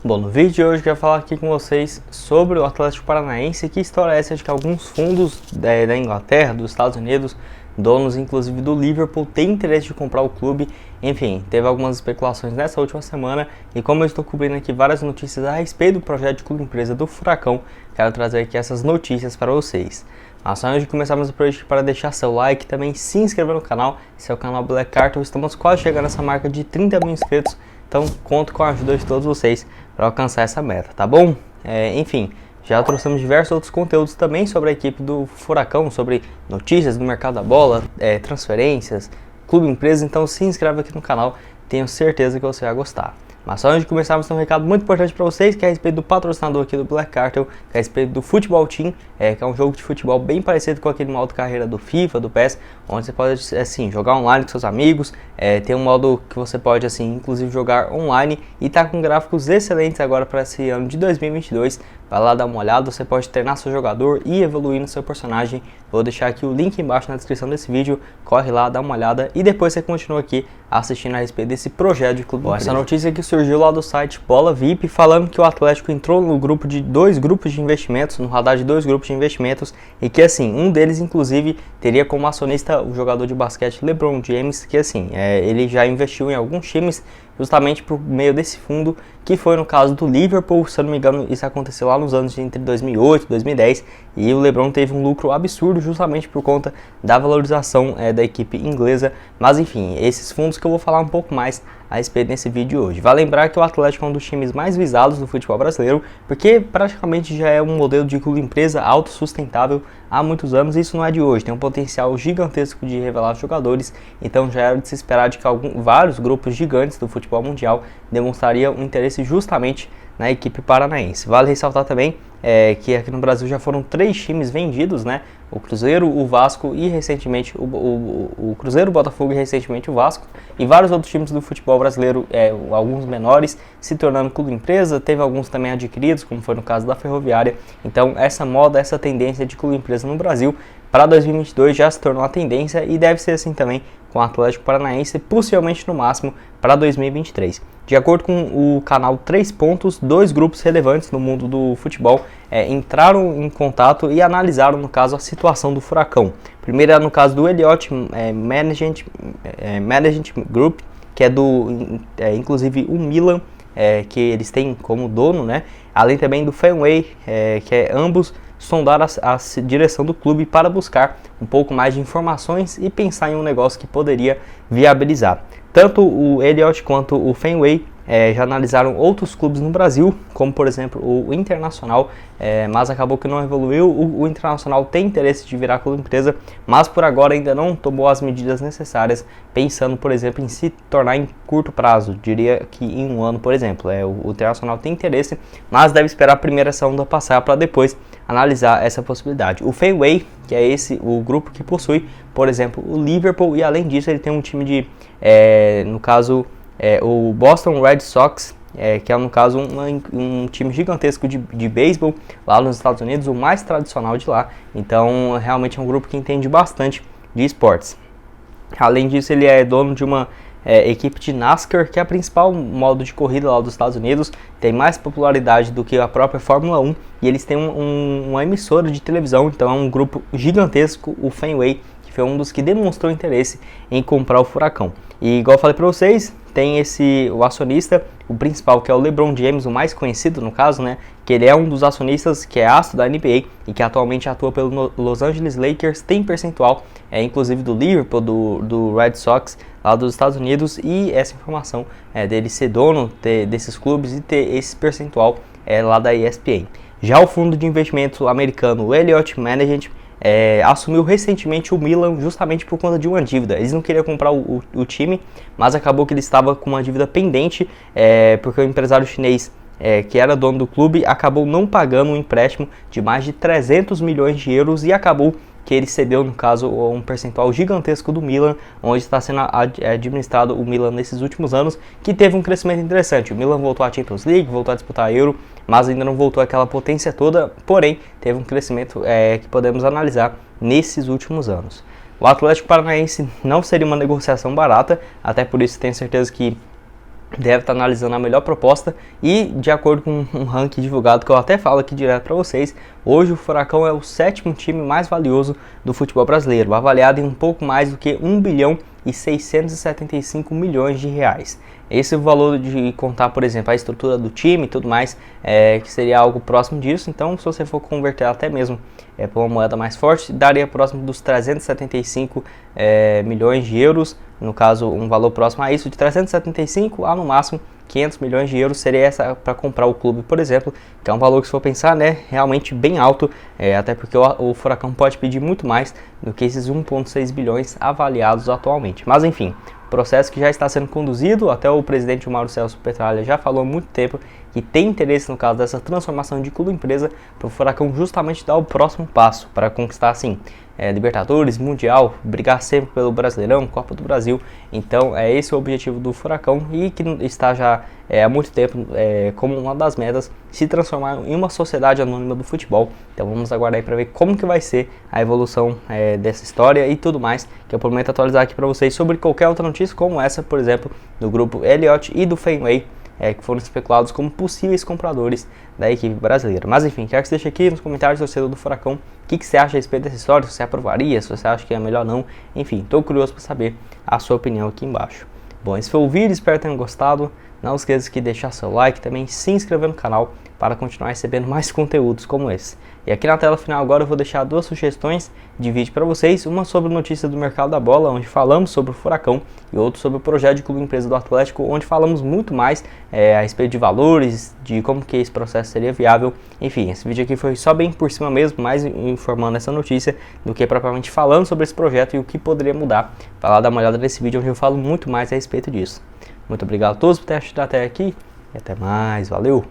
Bom, no vídeo de hoje eu quero falar aqui com vocês sobre o Atlético Paranaense. Que história é essa de que alguns fundos da Inglaterra, dos Estados Unidos, donos inclusive do Liverpool, têm interesse de comprar o clube. Enfim, teve algumas especulações nessa última semana e como eu estou cobrindo aqui várias notícias a respeito do projeto de clube empresa do Furacão, quero trazer aqui essas notícias para vocês. Mas antes de começarmos o projeto, para deixar seu like, também se inscrever no canal. Esse é o canal Black Cartel, estamos quase chegando nessa marca de 30 mil inscritos. Então conto com a ajuda de todos vocês para alcançar essa meta, tá bom? Enfim, já trouxemos diversos outros conteúdos também sobre a equipe do Furacão, sobre notícias do mercado da bola, transferências, clube empresa, então se inscreve aqui no canal, tenho certeza que você vai gostar. Mas só antes de começarmos, tem um recado muito importante para vocês, que é a respeito do patrocinador aqui do Black Cartel, que é a respeito do Futebol Team, que é um jogo de futebol bem parecido com aquele modo carreira do FIFA, do PES, onde você pode, assim, jogar online com seus amigos, tem um modo que você pode, assim, inclusive jogar online, e tá com gráficos excelentes agora para esse ano de 2022, vai lá dar uma olhada, você pode treinar seu jogador e evoluir no seu personagem. Vou deixar aqui o link embaixo na descrição desse vídeo, corre lá, dá uma olhada e depois você continua aqui assistindo a respeito desse projeto de clube. Bom, essa notícia que surgiu lá do site Bola VIP, falando que o Atlético entrou no grupo de dois grupos de investimentos, no radar de dois grupos de investimentos, e que assim, um deles inclusive teria como acionista o jogador de basquete LeBron James, que assim, ele já investiu em alguns times justamente por meio desse fundo, que foi no caso do Liverpool. Se eu não me engano, isso aconteceu lá nos anos entre 2008 e 2010, e o LeBron teve um lucro absurdo justamente por conta da valorização da equipe inglesa. Mas enfim, esses fundos que eu vou falar um pouco mais a respeito nesse vídeo de hoje. Vale lembrar que o Atlético é um dos times mais visados do futebol brasileiro, porque praticamente já é um modelo de clube empresa autossustentável há muitos anos, e isso não é de hoje, tem um potencial gigantesco de revelar jogadores, então já era de se esperar de que vários grupos gigantes do futebol mundial demonstrariam um interesse justamente na equipe paranaense. Vale ressaltar também que aqui no Brasil já foram 3 times vendidos, né? O Cruzeiro, o Vasco e recentemente o Cruzeiro, o Botafogo e recentemente o Vasco, e vários outros times do futebol brasileiro, alguns menores, se tornando clube empresa. Teve alguns também adquiridos, como foi no caso da Ferroviária. Então essa moda, essa tendência de clube empresa no Brasil para 2022 já se tornou uma tendência, e deve ser assim também com o Atlético Paranaense, possivelmente no máximo para 2023. De acordo com o canal 3 Pontos, 2 grupos relevantes no mundo do futebol entraram em contato e analisaram, no caso, a situação do Furacão. Primeiro é no caso do Elliott Management Group, que é inclusive o Milan, que eles têm como dono, né? Além também do Fenway, que ambos sondar a direção do clube para buscar um pouco mais de informações e pensar em um negócio que poderia viabilizar. Tanto o Elliott quanto o Fenway já analisaram outros clubes no Brasil, como por exemplo o Internacional, mas acabou que não evoluiu. O Internacional tem interesse de virar clube empresa, mas por agora ainda não tomou as medidas necessárias, pensando por exemplo em se tornar em curto prazo, diria que em um ano, por exemplo. O Internacional tem interesse, mas deve esperar a primeira onda passar para depois analisar essa possibilidade. O Fenway, que é o grupo que possui, por exemplo, o Liverpool, e além disso ele tem um time de, no caso, o Boston Red Sox, que é no caso um time gigantesco de beisebol lá nos Estados Unidos, o mais tradicional de lá. Então realmente é um grupo que entende bastante de esportes. Além disso, ele é dono de uma equipe de NASCAR, que é a principal modo de corrida lá dos Estados Unidos, tem mais popularidade do que a própria Fórmula 1, e eles têm uma emissora de televisão. Então é um grupo gigantesco, o Fenway, que foi um dos que demonstrou interesse em comprar o Furacão. E igual eu falei para vocês, tem o acionista, o principal, que é o LeBron James, o mais conhecido no caso, né? Que ele é um dos acionistas que é astro da NBA e que atualmente atua pelo Los Angeles Lakers, tem percentual, inclusive do Liverpool, do Red Sox lá dos Estados Unidos, e essa informação dele ser dono desses clubes e ter esse percentual lá da ESPN. Já o fundo de investimento americano, o Elliott Management, assumiu recentemente o Milan justamente por conta de uma dívida. Eles não queriam comprar o time, mas acabou que ele estava com uma dívida pendente, porque o empresário chinês, que era dono do clube, acabou não pagando um empréstimo de mais de 300 milhões de euros, e acabou que ele cedeu, no caso, um percentual gigantesco do Milan, onde está sendo administrado o Milan nesses últimos anos, que teve um crescimento interessante. O Milan voltou à Champions League, voltou a disputar a Euro, mas ainda não voltou àquela potência toda, porém teve um crescimento que podemos analisar nesses últimos anos. O Atlético Paranaense não seria uma negociação barata, até por isso tenho certeza que deve estar analisando a melhor proposta e, de acordo com um ranking divulgado que eu até falo aqui direto para vocês, hoje o Furacão é o 7º time mais valioso do futebol brasileiro, avaliado em um pouco mais do que 1 bilhão e 675 milhões de reais. Esse é o valor de contar, por exemplo, a estrutura do time e tudo mais, que seria algo próximo disso. Então, se você for converter até mesmo para uma moeda mais forte, daria próximo dos 375 milhões de euros. No caso, um valor próximo a isso, de 375 a no máximo 500 milhões de euros seria essa para comprar o clube, por exemplo, que é um valor que, se for pensar, né, realmente bem alto, até porque o Furacão pode pedir muito mais do que esses 1,6 bilhões avaliados atualmente. Mas enfim, processo que já está sendo conduzido, até o presidente Mauro Celso Petralha já falou há muito tempo que tem interesse no caso dessa transformação de clube-empresa para o Furacão justamente dar o próximo passo para conquistar assim Libertadores, Mundial, brigar sempre pelo Brasileirão, Copa do Brasil. Então é esse o objetivo do Furacão e que está já há muito tempo como uma das metas se transformar em uma sociedade anônima do futebol. Então vamos aguardar aí para ver como que vai ser a evolução dessa história e tudo mais, que eu prometo atualizar aqui para vocês sobre qualquer outra notícia como essa, por exemplo, do grupo Elliott e do Fenway, que foram especulados como possíveis compradores da equipe brasileira. Mas enfim, quero que você deixe aqui nos comentários, torcedor do Furacão, o que você acha a respeito dessa história, se você aprovaria, se você acha que é melhor não. Enfim, estou curioso para saber a sua opinião aqui embaixo. Bom, esse foi o vídeo, espero que tenham gostado. Não esqueça de deixar seu like, também se inscrever no canal para continuar recebendo mais conteúdos como esse. E aqui na tela final agora eu vou deixar 2 sugestões de vídeo para vocês, uma sobre notícias do mercado da bola, onde falamos sobre o Furacão, e outro sobre o projeto de clube empresa do Atlético, onde falamos muito mais a respeito de valores, de como que esse processo seria viável. Enfim, esse vídeo aqui foi só bem por cima mesmo, mais informando essa notícia do que propriamente falando sobre esse projeto e o que poderia mudar. Vai lá dar uma olhada nesse vídeo onde eu falo muito mais a respeito disso. Muito obrigado a todos por terem assistido até aqui e até mais, valeu!